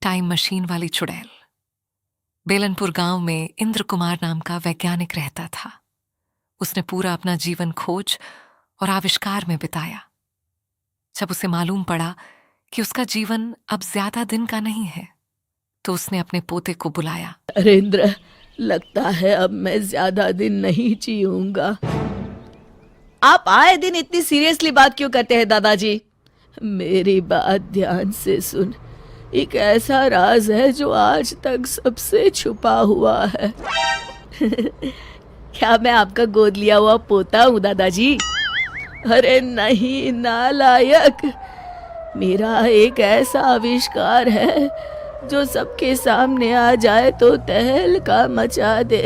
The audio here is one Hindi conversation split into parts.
टाइम मशीन वाली चुड़ैल। बेलनपुर गांव में इंद्र कुमार नाम का वैज्ञानिक रहता था। उसने पूरा अपना जीवन खोज और आविष्कार में बिताया। जब उसे मालूम पड़ा कि उसका जीवन अब ज्यादा दिन का नहीं है, तो उसने अपने पोते को बुलाया। अरे इंद्र, लगता है अब मैं ज्यादा दिन नहीं जीऊंगा। आप आए दिन इतनी सीरियसली बात क्यों करते हैं दादाजी? मेरी बात ध्यान से सुन। एक ऐसा राज है जो आज तक सबसे छुपा हुआ है। क्या मैं आपका गोद लिया हुआ पोता हूँ दादाजी? अरे नहीं नालायक, मेरा एक ऐसा आविष्कार है जो सबके सामने आ जाए तो तहलका मचा दे।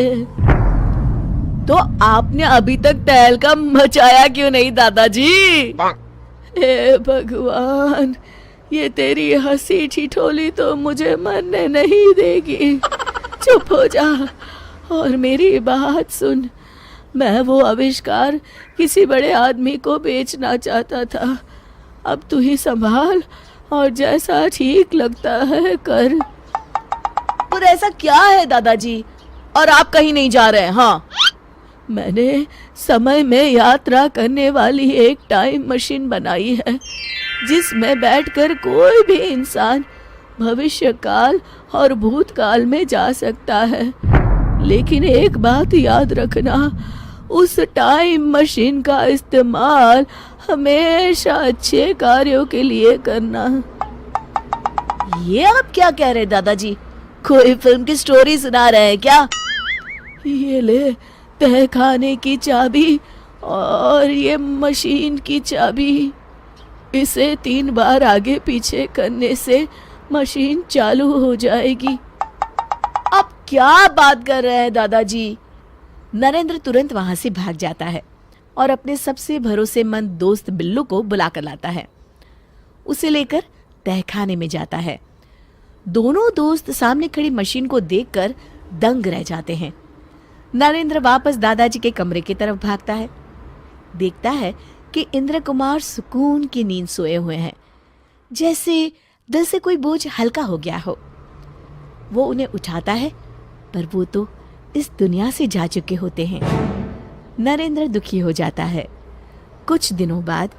तो आपने अभी तक तहलका मचाया क्यों नहीं दादाजी? हे भगवान, ये तेरी हंसी ठिठोली तो मुझे मरने नहीं देगी। चुप हो जा और मेरी बात सुन। मैं वो आविष्कार किसी बड़े आदमी को बेचना चाहता था। अब तू ही संभाल और जैसा ठीक लगता है कर। पर ऐसा क्या है दादाजी? और आप कहीं नहीं जा रहे हैं? हाँ, मैंने समय में यात्रा करने वाली एक टाइम मशीन बनाई है जिसमें बैठकर कोई भी इंसान भविष्य काल और भूतकाल में जा सकता है। लेकिन एक बात याद रखना, उस टाइम मशीन का इस्तेमाल हमेशा अच्छे कार्यों के लिए करना। ये आप क्या कह रहे दादाजी? कोई फिल्म की स्टोरी सुना रहे हैं क्या? ये ले तहखाने की चाबी और ये मशीन की चाबी। इसे 3 बार आगे पीछे करने से मशीन चालू हो जाएगी। आप क्या बात कर रहे हैं दादाजी? नरेंद्र तुरंत वहां से भाग जाता है और अपने सबसे भरोसेमंद दोस्त बिल्लू को बुला कर लाता है। उसे लेकर तहखाने में जाता है। दोनों दोस्त सामने खड़ी मशीन को देखकर दंग रह जाते हैं। नरेंद्र वापस दादाजी के कमरे की तरफ भागता है। देखता है कि इंद्र कुमार सुकून की नींद सोए हुए हैं, जैसे दिल से कोई बोझ हल्का हो गया हो। वो उन्हें उठाता है, पर वो तो इस दुनिया से जा चुके होते हैं। नरेंद्र दुखी हो जाता है। कुछ दिनों बाद,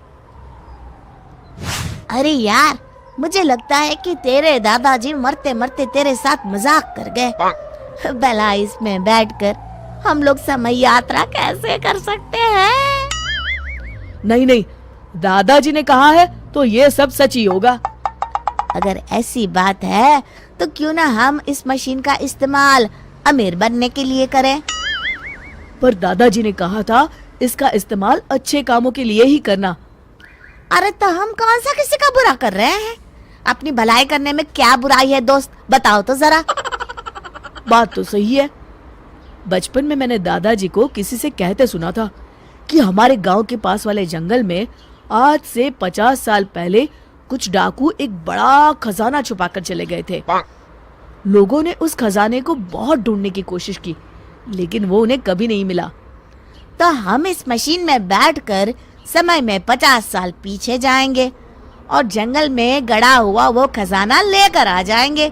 अरे यार, मुझे लगता है कि तेरे दादाजी मरते मरते तेरे साथ मजाक कर गए। भला इसमें बैठकर हम लोग समय यात्रा कैसे कर सकते हैं? नहीं नहीं, दादाजी ने कहा है तो ये सब सच ही होगा। अगर ऐसी बात है तो क्यों ना हम इस मशीन का इस्तेमाल अमीर बनने के लिए करें? पर दादाजी ने कहा था इसका इस्तेमाल अच्छे कामों के लिए ही करना। अरे तो हम कौन सा किसी का बुरा कर रहे हैं? अपनी भलाई करने में क्या बुराई है दोस्त, बताओ तो जरा। बात तो सही है। बचपन में मैंने दादाजी को किसी से कहते सुना था कि हमारे गांव के पास वाले जंगल में आज से 50 साल पहले कुछ डाकू एक बड़ा खजाना छुपा कर चले गए थे। लोगों ने उस खजाने को बहुत ढूंढने की कोशिश की, लेकिन वो उन्हें कभी नहीं मिला। तो हम इस मशीन में बैठकर समय में 50 साल पीछे जाएंगे और जंगल में गड़ा हुआ वो खजाना लेकर आ जाएंगे।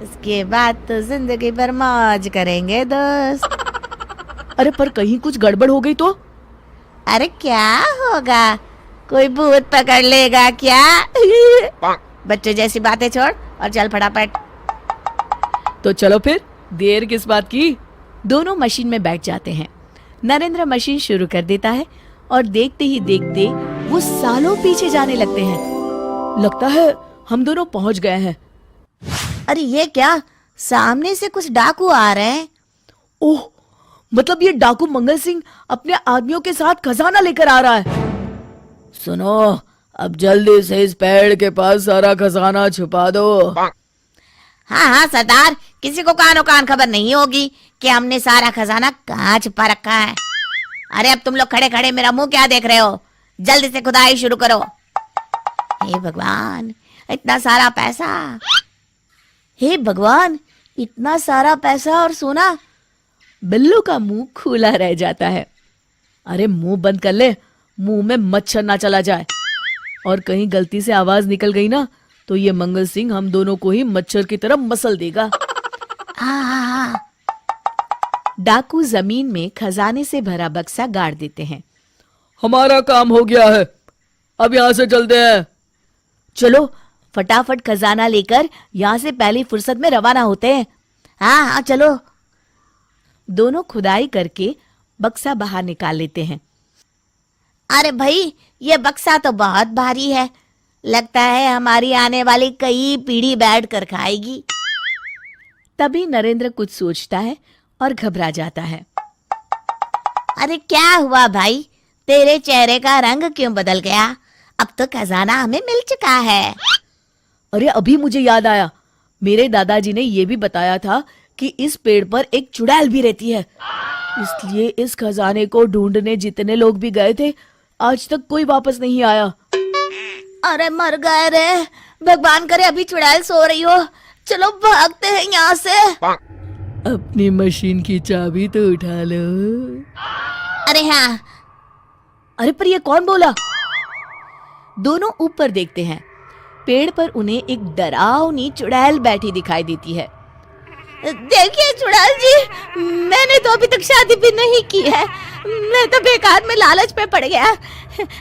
इसके बाद तो जिंदगी भर मौज करेंगे दोस्त। अरे पर कहीं कुछ गड़बड़ हो गई तो? अरे क्या होगा, कोई भूत पकड़ लेगा क्या? बच्चों जैसी बातें छोड़ और चल फटाफट। तो चलो फिर, देर किस बात की? दोनों मशीन में बैठ जाते हैं। नरेंद्र मशीन शुरू कर देता है और देखते ही देखते वो सालों पीछे जाने लगते हैं। लगता है हम दोनों पहुंच गए हैं। अरे ये क्या, सामने से कुछ डाकू आ रहे हैं। ओह, मतलब ये डाकू मंगल सिंह अपने आदमियों के साथ खजाना लेकर आ रहा है। सुनो, अब जल्दी से इस पेड़ के पास सारा खजाना छुपा दो। हाँ हाँ सरदार, किसी को कानो कान खबर नहीं होगी कि हमने सारा खजाना कहाँ छुपा रखा है। अरे अब तुम लोग खड़े खड़े मेरा मुंह क्या देख रहे हो? जल्दी से खुदाई शुरू करो। हे भगवान, इतना सारा पैसा! हे भगवान, इतना सारा पैसा और सोना! बिल्लू का मुंह खुला रह जाता है। अरे मुंह बंद कर ले, मुंह में मच्छर ना चला जाए। और कहीं गलती से आवाज निकल गई ना तो ये मंगल सिंह हम दोनों को ही मच्छर की तरह मसल देगा। हाँ। डाकू जमीन में खजाने से भरा बक्सा गाड़ देते हैं। हमारा काम हो गया है, अब यहाँ से चलते हैं। चलो फटाफट खजाना लेकर यहाँ से पहली फुर्सत में रवाना होते हैं। हाँ चलो। दोनों खुदाई करके बक्सा बाहर निकाल लेते हैं। अरे भाई, ये बक्सा तो बहुत भारी है, लगता है हमारी आने वाली कई पीढ़ी बैठ कर खाएगी। तभी नरेंद्र कुछ सोचता है और घबरा जाता है। अरे क्या हुआ भाई, तेरे चेहरे का रंग क्यों बदल गया? अब तो खजाना हमें मिल चुका है। अरे अभी मुझे याद आया, मेरे दादाजी ने ये भी बताया था कि इस पेड़ पर एक चुड़ैल भी रहती है, इसलिए इस खजाने को ढूंढने जितने लोग भी गए थे आज तक कोई वापस नहीं आया। अरे मर गए रे, भगवान करे अभी चुड़ैल सो रही हो। चलो भागते हैं यहाँ से। अपनी मशीन की चाबी तो उठा लो। अरे हाँ। अरे पर ये कौन बोला? दोनों ऊपर देखते हैं। पेड़ पर उन्हें एक डरावनी चुड़ैल बैठी दिखाई देती है। देखिए चुड़ैल जी, मैंने तो अभी तक शादी भी नहीं की है, मैं तो बेकार में लालच पे पड़ गया।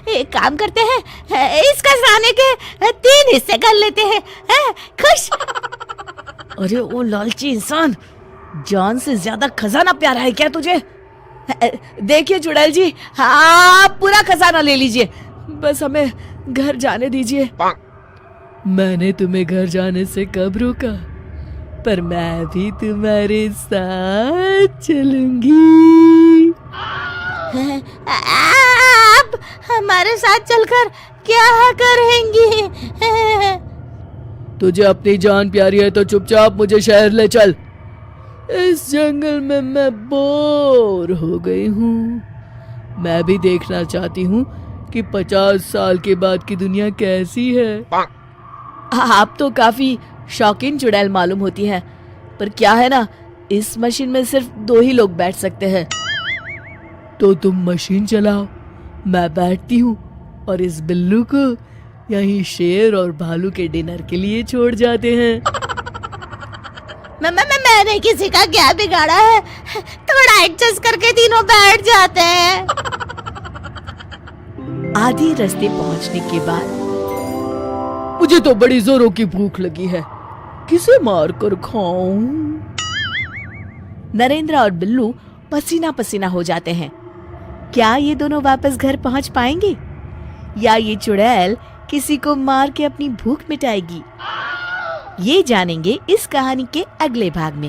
एक काम करते हैं, इस खजाने के 3 हिस्से कर लेते हैं, खुश? अरे वो लालची इंसान, जान से ज्यादा खजाना प्यारा है क्या तुझे? देखिए चुड़ैल जी, हाँ पूरा खजाना ले लीजिए, बस हमें घर जाने दीजिए। मैंने तुम्हें घर जाने से कब रोका? पर मैं भी तुम्हारे साथ चलूंगी। आप हमारे साथ चलकर क्या करेंगी? तुझे अपनी जान प्यारी है तो चुपचाप मुझे शहर ले चल। इस जंगल में मैं बोर हो गई हूँ। मैं भी देखना चाहती हूँ कि 50 साल के बाद की दुनिया कैसी है। आप तो काफी शौकीन चुड़ैल मालूम होती है, पर क्या है ना, इस मशीन में सिर्फ 2 ही लोग बैठ सकते हैं। तो तुम मशीन चलाओ, मैं बैठती हूँ और इस बिल्लू को यहीं शेर और भालू के डिनर के लिए छोड़ जाते हैं। मैंने किसी का क्या बिगाड़ा है, थोड़ा एडजस्ट करके तीनों बैठ जाते हैं। आधी रास्ते पहुंचने के बाद मुझे तो बड़ी जोरों की भूख लगी है, किसे मार कर खाऊं? नरेंद्र और बिल्लू पसीना पसीना हो जाते हैं। क्या ये दोनों वापस घर पहुंच पाएंगे या ये चुड़ैल किसी को मार के अपनी भूख मिटाएगी? ये जानेंगे इस कहानी के अगले भाग में।